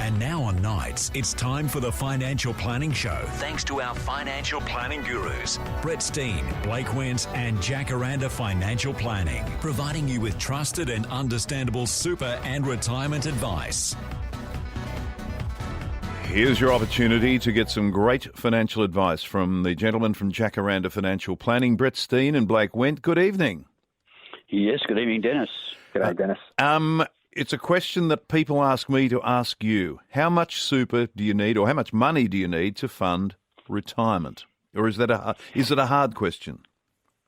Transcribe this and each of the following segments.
And now on nights, it's time for the Financial Planning Show. Thanks to our financial planning gurus, Brett Steen, Blake Wentz, and Jacaranda Financial Planning, providing you with trusted and understandable super and retirement advice. Here's your opportunity to get some great financial advice from the gentlemen from Jacaranda Financial Planning, Brett Steen and Blake Wentz. Good evening. Yes, good evening, Dennis. G'day, Dennis. It's a question that people ask me to ask you. How much super do you need, or how much money do you need to fund retirement? Or is it a hard question?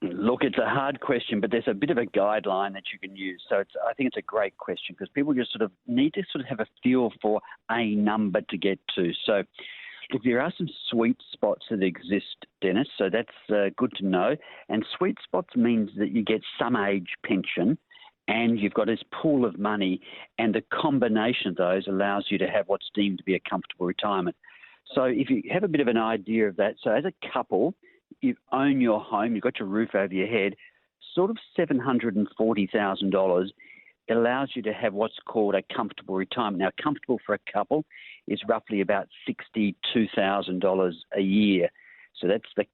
Look, it's a hard question, but there's a bit of a guideline that you can use. So I think it's a great question because people just sort of need to sort of have a feel for a number to get to. So look, there are some sweet spots that exist, Dennis, so that's good to know. And sweet spots means that you get some age pension and you've got this pool of money, and the combination of those allows you to have what's deemed to be a comfortable retirement. So if you have a bit of an idea of that, so as a couple, you own your home, you've got your roof over your head, sort of $740,000 allows you to have what's called a comfortable retirement. Now, comfortable for a couple is roughly about $62,000 a year. So that's the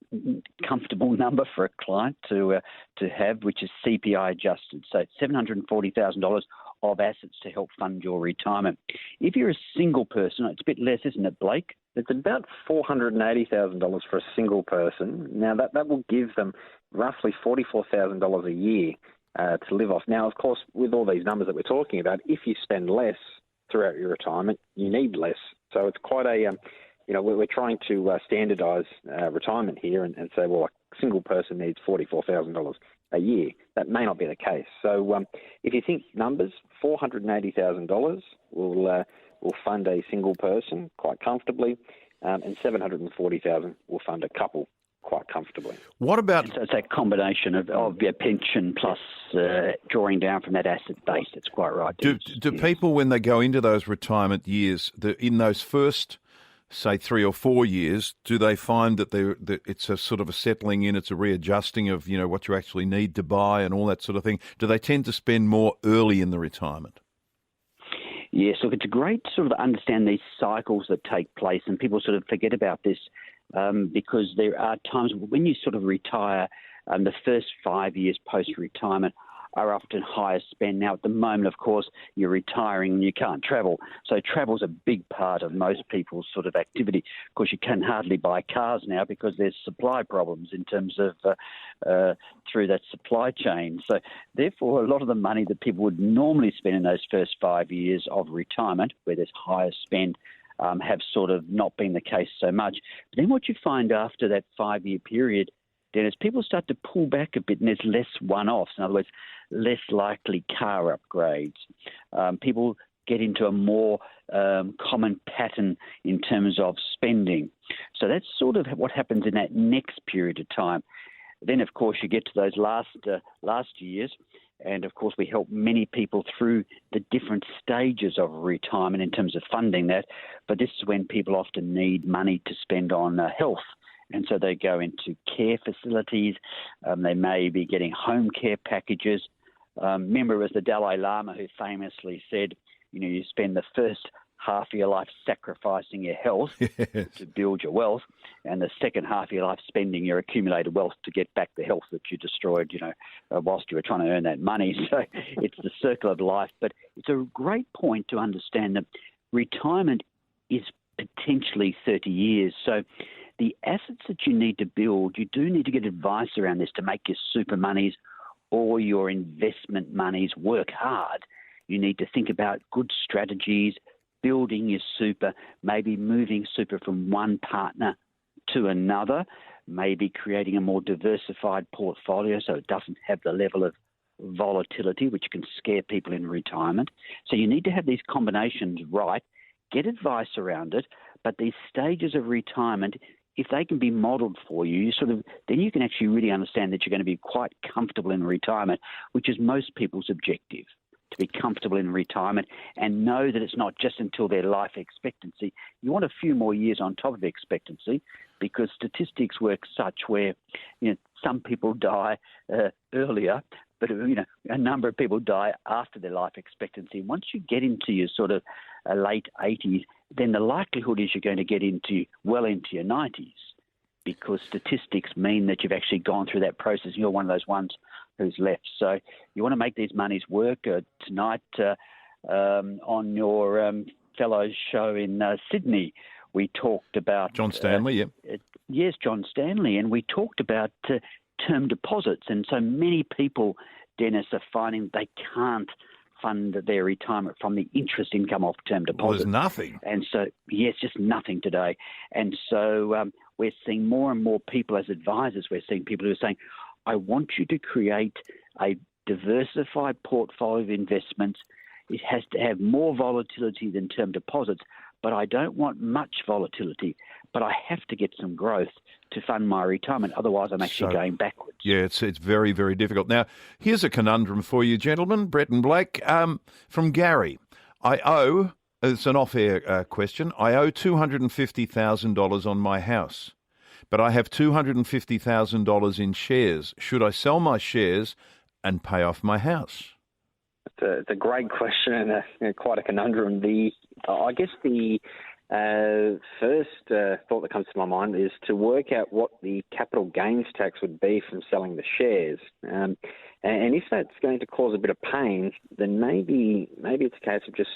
comfortable number for a client to have, which is CPI adjusted. So it's $740,000 of assets to help fund your retirement. If you're a single person, it's a bit less, isn't it, Blake? It's about $480,000 for a single person. Now, that will give them roughly $44,000 a year to live off. Now, of course, with all these numbers that we're talking about, if you spend less throughout your retirement, you need less. So it's quite a... we're trying to standardise retirement here and say, well, a single person needs $44,000 a year. That may not be the case. So if you think numbers, $480,000 will fund a single person quite comfortably, and $740,000 will fund a couple quite comfortably. What about... So it's a combination of your pension plus drawing down from that asset base. That's quite right. Do people, when they go into those retirement years, in those first, say, 3 or 4 years, do they find that it's a sort of a settling in, it's a readjusting of, what you actually need to buy and all that sort of thing? Do they tend to spend more early in the retirement? Yes, look, it's great to sort of understand these cycles that take place, and people sort of forget about this because there are times when you sort of retire, the first 5 years post-retirement are often higher spend. Now, at the moment, of course, you're retiring and you can't travel. So travel's a big part of most people's sort of activity. Of course, you can hardly buy cars now because there's supply problems in terms of through that supply chain. So therefore, a lot of the money that people would normally spend in those first 5 years of retirement, where there's higher spend, have sort of not been the case so much. But then what you find after that 5-year period, Dennis, people start to pull back a bit and there's less one-offs. In other words, less likely car upgrades. People get into a more common pattern in terms of spending. So that's sort of what happens in that next period of time. Then, of course, you get to those last years, and, of course, we help many people through the different stages of retirement in terms of funding that. But this is when people often need money to spend on health. And so they go into care facilities. They may be getting home care packages. Remember, it was the Dalai Lama who famously said, you spend the first half of your life sacrificing your health to build your wealth, and the second half of your life spending your accumulated wealth to get back the health that you destroyed, whilst you were trying to earn that money. So it's the circle of life. But it's a great point to understand that retirement is potentially 30 years. So the assets that you need to build, you do need to get advice around this to make your super monies or your investment monies work hard. You need to think about good strategies, building your super, maybe moving super from one partner to another, maybe creating a more diversified portfolio so it doesn't have the level of volatility which can scare people in retirement. So you need to have these combinations right, get advice around it, but these stages of retirement, if they can be modelled for you, then you can actually really understand that you're going to be quite comfortable in retirement, which is most people's objective, to be comfortable in retirement and know that it's not just until their life expectancy. You want a few more years on top of expectancy because statistics work such where some people die earlier, but a number of people die after their life expectancy. Once you get into your sort of late 80s, then the likelihood is you're going to get well into your 90s, because statistics mean that you've actually gone through that process. You're one of those ones who's left. So you want to make these monies work. Tonight on your fellows show in Sydney, we talked about... John Stanley, Yes, John Stanley, and we talked about term deposits. And so many people, Dennis, are finding they can't fund their retirement from the interest income off term deposits. Well, there's nothing. And so, yes, just nothing today. And so we're seeing more and more people as advisors. We're seeing people who are saying, I want you to create a diversified portfolio of investments. It has to have more volatility than term deposits, but I don't want much volatility, but I have to get some growth to fund my retirement. Otherwise, I'm actually going backwards. Yeah, it's very, very difficult. Now, here's a conundrum for you, gentlemen, Brett and Blake, from Gary. It's an off-air question, I owe $250,000 on my house, but I have $250,000 in shares. Should I sell my shares and pay off my house? It's a great question and quite a conundrum. I guess the first thought that comes to my mind is to work out what the capital gains tax would be from selling the shares. And if that's going to cause a bit of pain, then maybe it's a case of just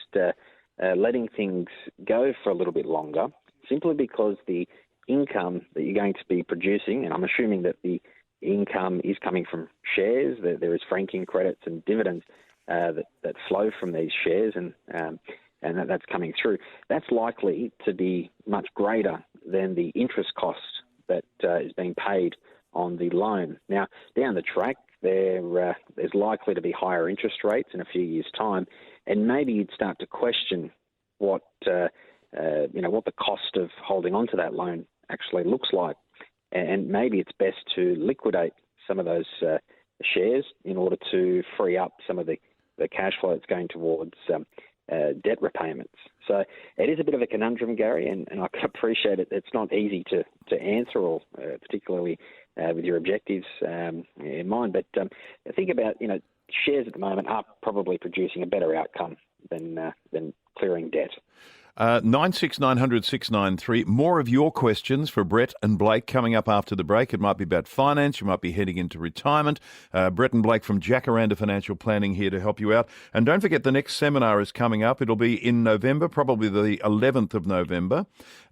letting things go for a little bit longer, simply because the income that you're going to be producing, and I'm assuming that the income is coming from shares, that there is franking credits and dividends that flow from these shares, and that's coming through. That's likely to be much greater than the interest cost that is being paid on the loan. Now, down the track, there's likely to be higher interest rates in a few years' time, and maybe you'd start to question what the cost of holding on to that loan actually looks like, and maybe it's best to liquidate some of those shares in order to free up some of the cash flow that's going towards debt repayments. So it is a bit of a conundrum, Gary, and I can appreciate it. It's not easy to answer, or particularly with your objectives in mind. But think about, shares at the moment are probably producing a better outcome than clearing debt. 96900 693. More of your questions for Brett and Blake coming up after the break. It might be about finance. You might be heading into retirement. Brett and Blake from Jacaranda Financial Planning here to help you out. And don't forget, the next seminar is coming up. It'll be in November, probably the 11th of November.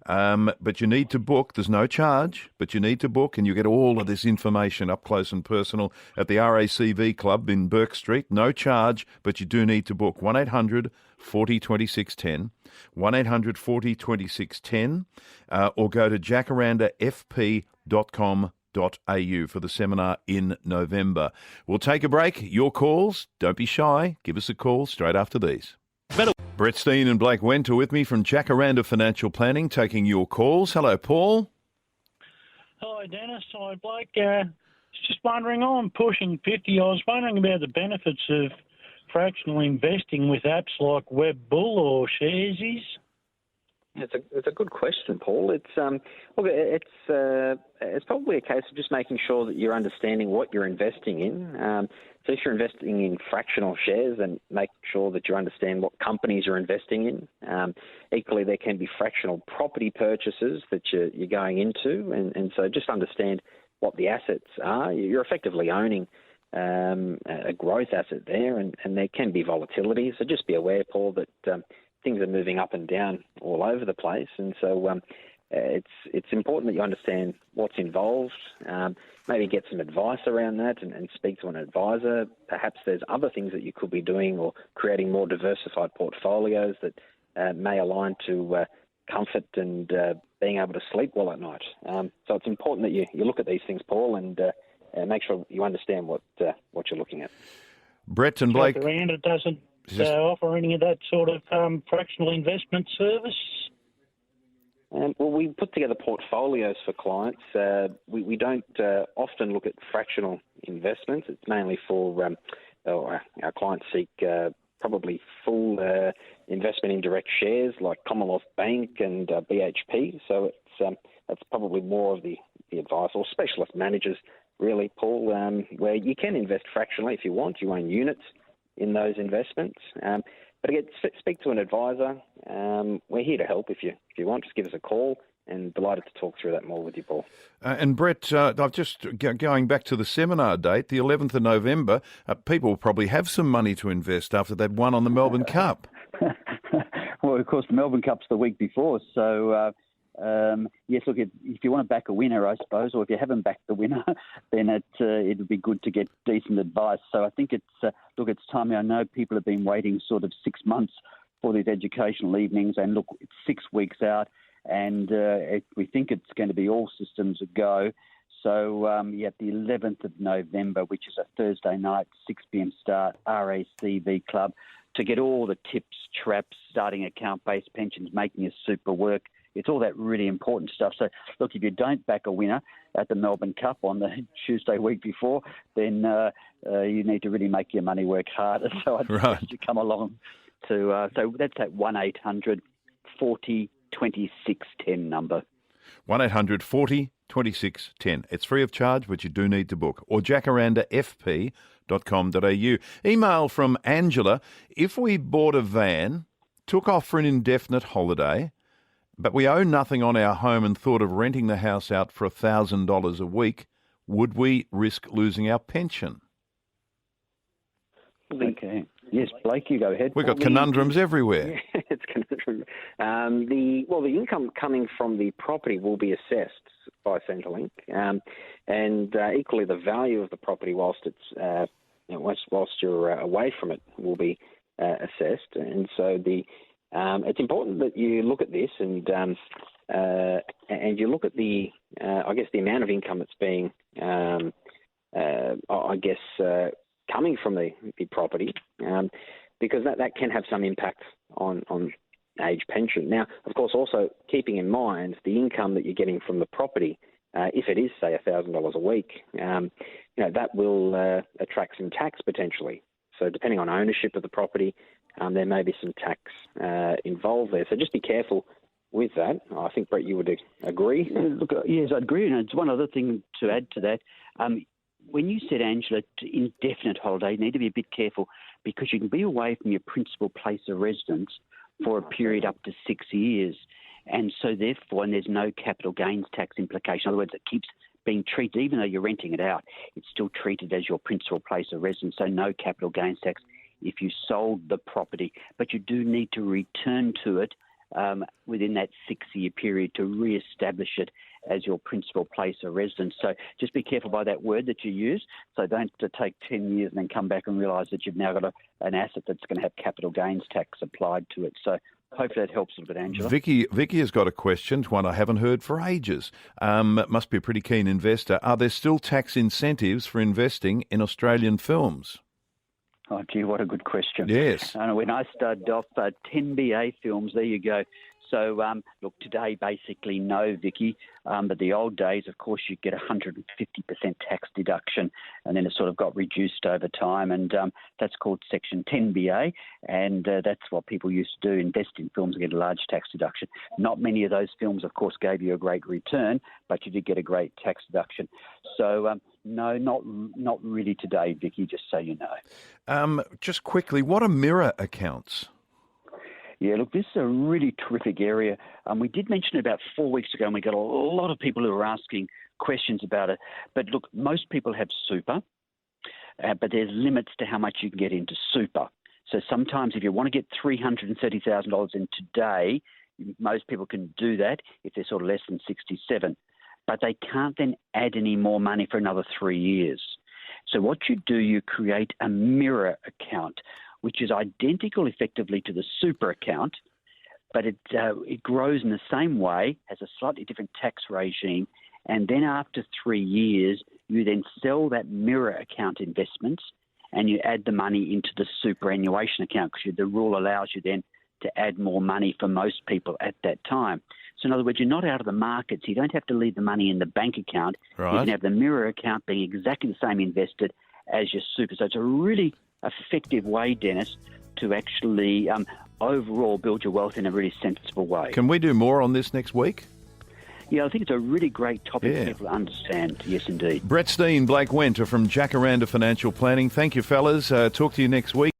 But you need to book. There's no charge, but you need to book, and you get all of this information up close and personal at the RACV Club in Burke Street. No charge, but you do need to book. 1-800 40 2610, 1-800 40 2610, or go to jacarandafp.com.au for the seminar in November. We'll take a break. Your calls, don't be shy. Give us a call straight after these. Brett Steen and Blake Wendt are with me from Jacaranda Financial Planning, taking your calls. Hello, Paul. Hi, Dennis. Hi, Blake. Just wondering, I'm pushing 50. I was wondering about the benefits of fractional investing with apps like Webbull or Sharesies. It's a good question, Paul. It's probably a case of just making sure that you're understanding what you're investing in. So if you're investing in fractional shares, then make sure that you understand what companies you're investing in. Equally, there can be fractional property purchases that you're going into, and so just understand what the assets are. You're effectively owning a growth asset there, and there can be volatility. So just be aware, Paul, that things are moving up and down all over the place, and so it's important that you understand what's involved. Maybe get some advice around that and speak to an advisor. Perhaps there's other things that you could be doing, or creating more diversified portfolios that may align to comfort and being able to sleep well at night. So it's important that you look at these things, Paul, and make sure you understand what you're looking at. Brett and Blake. It doesn't offer any of that sort of fractional investment service? Well, we put together portfolios for clients. We don't often look at fractional investments. It's mainly for our clients seek probably full investment in direct shares like Commonwealth Bank and BHP. So that's probably more of the advice, or specialist managers really, Paul, where you can invest fractionally if you want. You own units in those investments. But again, speak to an advisor. We're here to help if you want. Just give us a call, and delighted to talk through that more with you, Paul. And Brett, I've just going back to the seminar date, the 11th of November. People will probably have some money to invest after they've won on the Melbourne Cup. Well, of course, the Melbourne Cup's the week before, so yes, look, if you want to back a winner, I suppose, or if you haven't backed the winner, then it would be good to get decent advice. So I think it's time. I know people have been waiting sort of 6 months for these educational evenings, and look, it's 6 weeks out, and we think it's going to be all systems a go. So, the 11th of November, which is a Thursday night, 6 p.m. start, RACV Club, to get all the tips, traps, starting account-based pensions, making a super work. It's all that really important stuff. So, look, if you don't back a winner at the Melbourne Cup on the Tuesday week before, then you need to really make your money work harder. So I'd suggest you come along to, so that's that 1-800 40 26 10 number. 1-800 40 26 10. It's free of charge, but you do need to book. Or jacarandafp.com.au. Email from Angela. If we bought a van, took off for an indefinite holiday, but we owe nothing on our home and thought of renting the house out for $1,000 a week, would we risk losing our pension? Okay. Yes, Blake, you go ahead. We've got conundrums everywhere. Yeah, it's conundrum. The income coming from the property will be assessed by Centrelink, and equally the value of the property whilst it's whilst you're away from it will be assessed. And so it's important that you look at this and you look at the the amount of income that's being coming from the property, because that can have some impact on age pension. Now, of course, also keeping in mind the income that you're getting from the property, if it is, say, $1,000 a week, that will attract some tax potentially. So depending on ownership of the property, there may be some tax involved there. So just be careful with that. I think, Brett, you would agree. Look, yes, I agree. And it's one other thing to add to that. When you said, Angela, indefinite holiday, you need to be a bit careful because you can be away from your principal place of residence for a period up to 6 years. And so therefore, and there's no capital gains tax implication. In other words, it keeps being treated, even though you're renting it out, it's still treated as your principal place of residence. So no capital gains tax if you sold the property. But you do need to return to it within that 6 year period to re-establish it as your principal place of residence. So just be careful by that word that you use. So don't take 10 years and then come back and realise that you've now got an asset that's going to have capital gains tax applied to it. So hopefully that helps a little bit, Angela. Vicky has got a question, one I haven't heard for ages. Must be a pretty keen investor. Are there still tax incentives for investing in Australian films? Oh, gee, what a good question. Yes. When I started off, 10BA films, there you go. So, look, today, basically, no, Vicky. But the old days, of course, you get 150% tax deduction, and then it sort of got reduced over time, and that's called Section 10BA, and that's what people used to do, invest in films and get a large tax deduction. Not many of those films, of course, gave you a great return, but you did get a great tax deduction. So, no, not really today, Vicky, just so you know. Just quickly, what are mirror accounts? Yeah, look, this is a really terrific area. We did mention it about 4 weeks ago, and we got a lot of people who were asking questions about it. But look, most people have super, but there's limits to how much you can get into super. So sometimes if you want to get $330,000 in today, most people can do that if they're sort of less than 67. But they can't then add any more money for another 3 years. So what you do, you create a mirror account, which is identical effectively to the super account, but it grows in the same way, has a slightly different tax regime, and then after 3 years, you then sell that mirror account investments and you add the money into the superannuation account because the rule allows you then to add more money for most people at that time. So in other words, you're not out of the markets. You don't have to leave the money in the bank account. Right. You can have the mirror account being exactly the same invested as your super. So it's a really effective way, Dennis, to actually overall build your wealth in a really sensible way. Can we do more on this next week? Yeah, I think it's a really great topic Yeah. for people to understand. Yes, indeed. Brett Steen, Blake Went are from Jacaranda Financial Planning. Thank you, fellas. Talk to you next week.